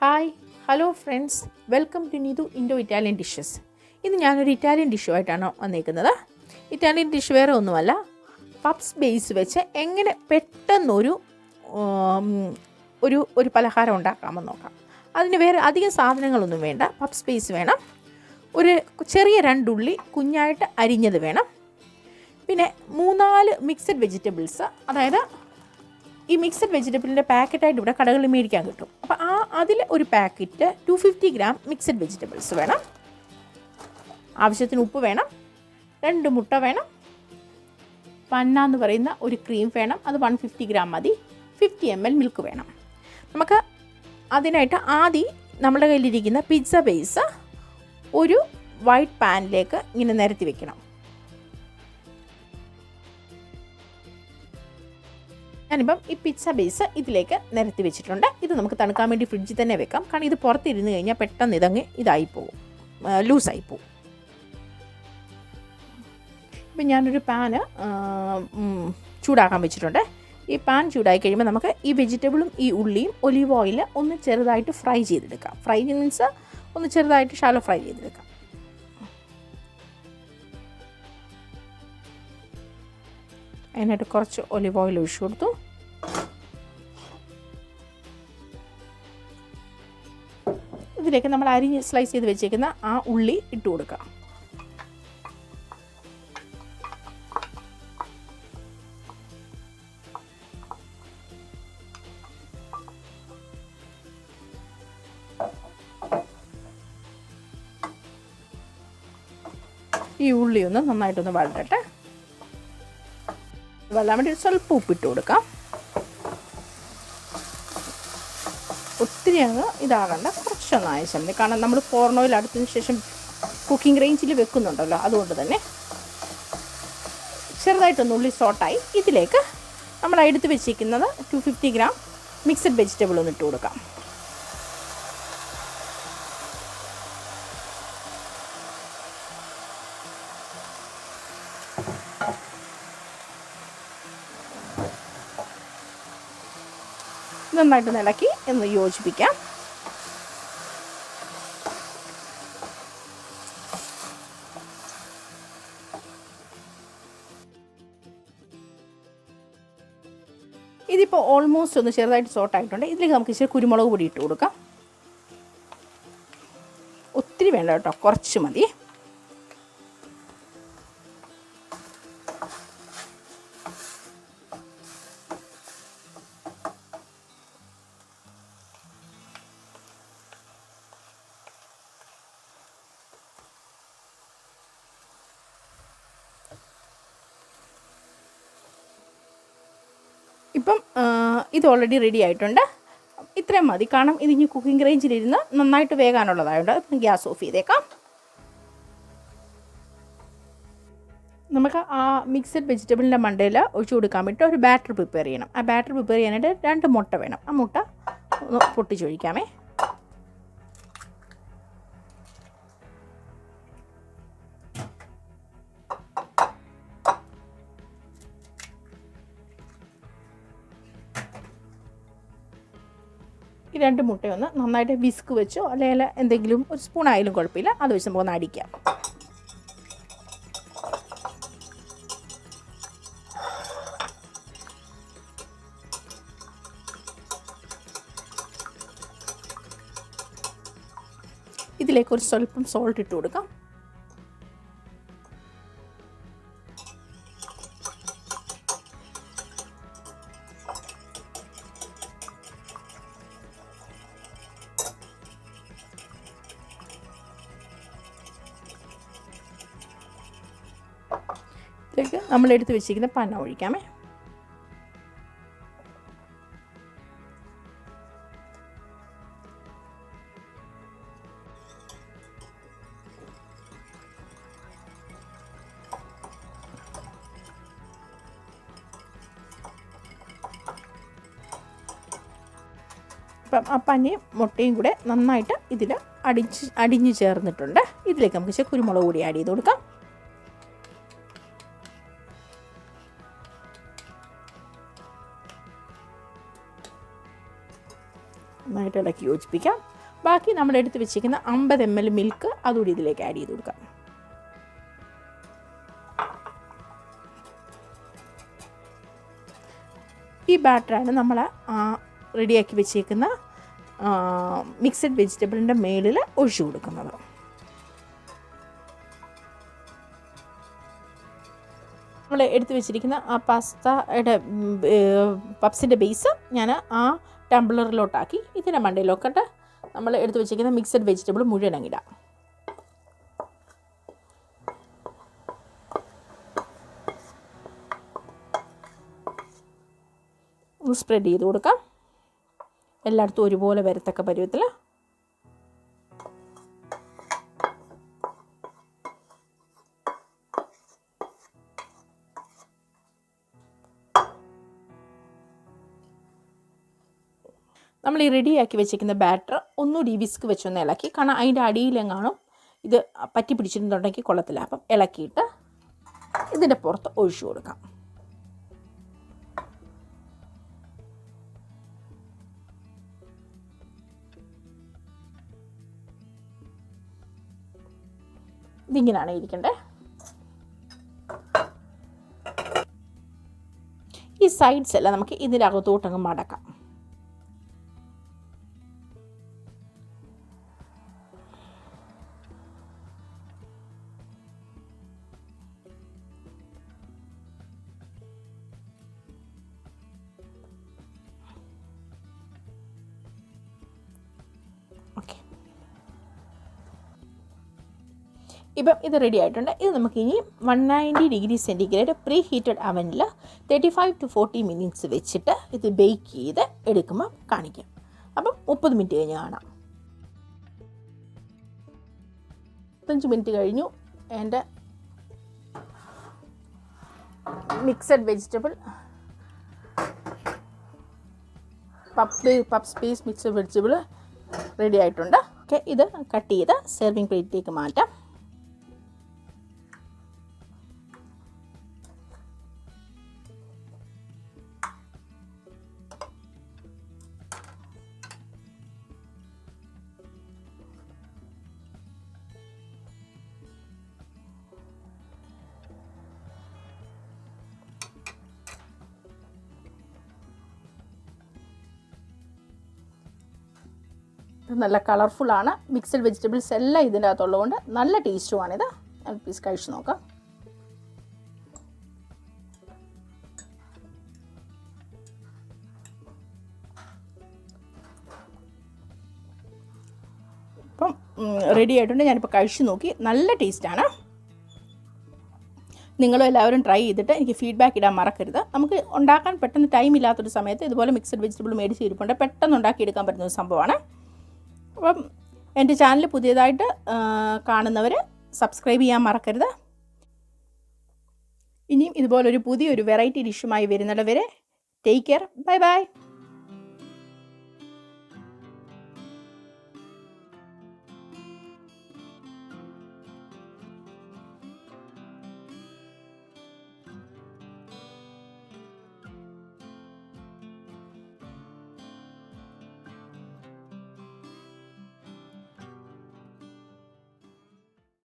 Hi hello friends, welcome to Neethu Indo Italian dishes. ഇന്ന് ഞാനൊരു Italian ഡിഷുമായിട്ടാണ് വന്നിരിക്കുന്നത്. ഇറ്റാലിയൻ ഡിഷ് വേറെ ഒന്നുമല്ല, പപ്സ് ബേസ് വെച്ച് എങ്ങനെ പെട്ടെന്നൊരു ഒരു ഒരു പലഹാരം ഉണ്ടാക്കാമെന്ന് നോക്കാം. അതിന് വേറെ അധികം സാധനങ്ങളൊന്നും വേണ്ട. പപ്സ് ബേസ് വേണം, ഒരു ചെറിയ 2 ഉള്ളി കുഞ്ഞായിട്ട് അരിഞ്ഞത് വേണം, പിന്നെ 3-4 മിക്സഡ് വെജിറ്റബിൾസ്. അതായത് ഈ മിക്സഡ് വെജിറ്റബിളിൻ്റെ പാക്കറ്റായിട്ട് ഇവിടെ കടകളിൽ മേടിക്കാൻ കിട്ടും. അപ്പോൾ അതിൽ ഒരു പാക്കറ്റ് 250 ഗ്രാം മിക്സഡ് വെജിറ്റബിൾസ് വേണം. ആവശ്യത്തിന് ഉപ്പ് വേണം, 2 മുട്ട വേണം, പന്ന എന്ന് പറയുന്ന ഒരു ക്രീം വേണം, അത് 150 ഗ്രാം മതി, 50 ml മിൽക്ക് വേണം. നമുക്ക് അതിനായിട്ട് ആദ്യം നമ്മുടെ കയ്യിലിരിക്കുന്ന പിസ്സ ബേസ് ഒരു വൈറ്റ് പാനിലേക്ക് ഇങ്ങനെ നിരത്തി വെക്കണം. ഞാനിപ്പം ഈ പിസ്സ ബേസ് ഇതിലേക്ക് നിരത്തി വെച്ചിട്ടുണ്ട്. ഇത് നമുക്ക് തണുക്കാൻ വേണ്ടി ഫ്രിഡ്ജിൽ തന്നെ വെക്കാം, കാരണം ഇത് പുറത്തിരുന്ന് കഴിഞ്ഞാൽ പെട്ടെന്ന് ഇതായിപ്പോവും, ലൂസായിപ്പോവും. ഇപ്പം ഞാനൊരു പാന് ചൂടാക്കാൻ വെച്ചിട്ടുണ്ട്. ഈ പാൻ ചൂടായി കഴിയുമ്പോൾ നമുക്ക് ഈ വെജിറ്റബിളും ഈ ഉള്ളിയും ഒലിവ് ഓയിൽ ഒന്ന് ചെറുതായിട്ട് ഫ്രൈ ചെയ്തെടുക്കാം. ഫ്രൈ മീൻസ് ഒന്ന് ചെറുതായിട്ട് ഷാലോ ഫ്രൈ ചെയ്തെടുക്കാം. അതിനായിട്ട് കുറച്ച് ഒലിവ് ഓയിൽ ഒഴിച്ചു കൊടുത്തു. ഇതിലേക്ക് നമ്മൾ അരിഞ്ഞ് സ്ലൈസ് ചെയ്ത് വെച്ചേക്കുന്ന ആ ഉള്ളി ഇട്ട് കൊടുക്കാം. ഈ ഉള്ളി ഒന്ന് നന്നായിട്ടൊന്ന് വഴറ്റട്ടെ. വെള്ളം വേണ്ടി സ്വല്പം ഉപ്പിട്ട് കൊടുക്കാം. ഒത്തിരി അങ്ങ് ഇതാകണ്ട, കുറച്ചൊന്ന് ആവശ്യം മതി, കാരണം നമ്മൾ ഫോർണോയിൽ അടുത്തതിന് ശേഷം കുക്കിംഗ് റേഞ്ചിൽ വെക്കുന്നുണ്ടല്ലോ, അതുകൊണ്ട് തന്നെ ചെറുതായിട്ടൊന്ന് ഉള്ളി സോട്ടായി. ഇതിലേക്ക് നമ്മൾ എടുത്ത് വെച്ചിരിക്കുന്നത് 250 ഗ്രാം മിക്സഡ് വെജിറ്റബിൾ ഒന്ന് ഇട്ട് കൊടുക്കാം. നന്നായിട്ട് ഇളക്കി ഒന്ന് യോജിപ്പിക്കാം. ഇതിപ്പോൾ ഓൾമോസ്റ്റ് ഒന്ന് ചെറുതായിട്ട് സോട്ടായിട്ടുണ്ട്. ഇതിലേക്ക് നമുക്ക് ഇച്ചിരി കുരുമുളക് പൊടി ഇട്ട് കൊടുക്കാം. ഒത്തിരി വേണ്ട കേട്ടോ, കുറച്ച് മതി. ഇപ്പം ഇത് ഓൾറെഡി റെഡി ആയിട്ടുണ്ട്. ഇത്രയും മതി, കാരണം ഇതിന് കുക്കിംഗ് റേഞ്ചിലിരുന്ന് നന്നായിട്ട് വേകാനുള്ളതായതുകൊണ്ട് ഗ്യാസ് ഓഫ് ചെയ്തേക്കാം. നമുക്ക് ആ മിക്സഡ് വെജിറ്റബിളിൻ്റെ മണ്ടയിൽ ഒഴിച്ചു കൊടുക്കാൻ വേണ്ടി ഒരു ബാറ്റർ പ്രിപ്പയർ ചെയ്യണം. ആ ബാറ്റർ പ്രിപ്പയർ ചെയ്യാനായിട്ട് 2 മുട്ട വേണം. ആ മുട്ട ഒന്ന് പൊട്ടിച്ചൊഴിക്കാമേ. ഈ 2 മുട്ടയൊന്ന് നന്നായിട്ട് വിസ്ക് വെച്ചോ അല്ലെങ്കിൽ എന്തെങ്കിലും ഒരു സ്പൂൺ ആയാലും കുഴപ്പമില്ല, അത് വെച്ച് നമുക്കൊന്ന് അടിക്കാം. ഇതിലേക്ക് ഒരു സ്വല്പം സോൾട്ട് ഇട്ട് കൊടുക്കാം. ഇതിലേക്ക് നമ്മളെടുത്ത് വെച്ചിരിക്കുന്ന പന്ന ഒഴിക്കാമേ. അപ്പം ആ പനയും മുട്ടയും കൂടെ നന്നായിട്ട് ഇതിൽ അടിഞ്ഞ് ചേർന്നിട്ടുണ്ട്. ഇതിലേക്ക് നമുക്ക് കുരുമുളക് കൂടി ആഡ് ചെയ്ത് കൊടുക്കാം. നന്നായിട്ട് ഇളക്കി യോജിപ്പിക്കാം. ബാക്കി നമ്മൾ എടുത്ത് വെച്ചിരിക്കുന്ന 50 ml മിൽക്ക് അതുകൂടി ഇതിലേക്ക് ആഡ് ചെയ്ത് കൊടുക്കാം. ഈ ബാറ്ററാണ് നമ്മൾ റെഡിയാക്കി വെച്ചേക്കുന്ന മിക്സഡ് വെജിറ്റബിളിൻ്റെ മേളിൽ ഒഴിച്ചു കൊടുക്കുന്നത്. നമ്മൾ എടുത്ത് വെച്ചിരിക്കുന്ന ആ പാസ്തയുടെ പപ്സിൻ്റെ ബേസ് ഞാൻ ആ ടംബ്ലറിലോട്ടാക്കി ഇതിൻ്റെ മണ്ടയിലൊക്കെ നമ്മൾ എടുത്ത് വെച്ചിരിക്കുന്ന മിക്സഡ് വെജിറ്റബിൾ മുഴുവൻ അങ്ങിടാം. സ്പ്രെഡ് ചെയ്ത് കൊടുക്കാം. എല്ലായിടത്തും ഒരുപോലെ വരത്തക്ക പരുവത്തിൽ. നമ്മൾ ഈ റെഡിയാക്കി വെച്ചിരിക്കുന്ന ബാറ്റർ ഒന്നുകൂടി വിസ്ക് വെച്ചൊന്ന് ഇളക്കി, കാരണം അതിൻ്റെ അടിയിലെങ്ങാനും ഇത് പറ്റി പിടിച്ചിട്ടുണ്ടെങ്കിൽ കൊള്ളത്തില്ല. അപ്പം ഇളക്കിയിട്ട് ഇതിൻ്റെ പുറത്ത് ഒഴിച്ചു കൊടുക്കാം. ഇതിങ്ങനെയാണ് ഇരിക്കണ്ടേ. ഈ സൈഡ്സ് എല്ലാം നമുക്ക് ഇതിൻ്റെ അകത്തോട്ടങ്ങ് മടക്കാം. ഓക്കെ, ഇപ്പം ഇത് റെഡി ആയിട്ടുണ്ട്. ഇത് നമുക്കിനി 190 ഡിഗ്രി സെൻറ്റിഗ്രേഡ് പ്രീ ഹീറ്റഡ് അവനിൽ 35 to 40 മിനിറ്റ്സ് വെച്ചിട്ട് ഇത് ബേക്ക് ചെയ്ത് എടുക്കുമ്പോൾ കാണിക്കാം. അപ്പം 30 മിനിറ്റ് കഴിഞ്ഞ് കാണാം. 5 മിനിറ്റ് കഴിഞ്ഞു. എൻ്റെ mixed vegetable puffs piece mixed vegetable ready ആയിട്ടുണ്ട്. ഓക്കെ, ഇത് കട്ട് ചെയ്ത് സെർവിങ് പ്ലേറ്റിലേക്ക് മാറ്റാം. നല്ല കളർഫുള്ളാണ്. മിക്സഡ് വെജിറ്റബിൾസ് എല്ലാം ഇതിൻ്റെ അകത്തുള്ളതുകൊണ്ട് നല്ല ടേസ്റ്റുമാണിത്. ഞാൻ പീസ് കഴിച്ച് നോക്കാം. അപ്പം റെഡി ആയിട്ടുണ്ട്. ഞാനിപ്പോൾ കഴിച്ച് നോക്കി. നല്ല ടേസ്റ്റാണ്. നിങ്ങളും എല്ലാവരും ട്രൈ ചെയ്തിട്ട് എനിക്ക് ഫീഡ്ബാക്ക് ഇടാൻ മറക്കരുത്. നമുക്ക് ഉണ്ടാക്കാൻ പെട്ടെന്ന് ടൈം ഇല്ലാത്തൊരു സമയത്ത് ഇതുപോലെ മിക്സഡ് വെജിറ്റബിൾ മേടിച്ച് ഇരിപ്പുണ്ട്. പെട്ടെന്ന് ഉണ്ടാക്കിയെടുക്കാൻ പറ്റുന്ന ഒരു സംഭവമാണ്. അപ്പം എൻ്റെ ചാനൽ പുതിയതായിട്ട് കാണുന്നവർ സബ്സ്ക്രൈബ് ചെയ്യാൻ മറക്കരുത്. ഇനിയും ഇതുപോലൊരു പുതിയൊരു വെറൈറ്റി ഡിഷുമായി വരുന്നവരെ ടേക്ക് കെയർ. Bye bye.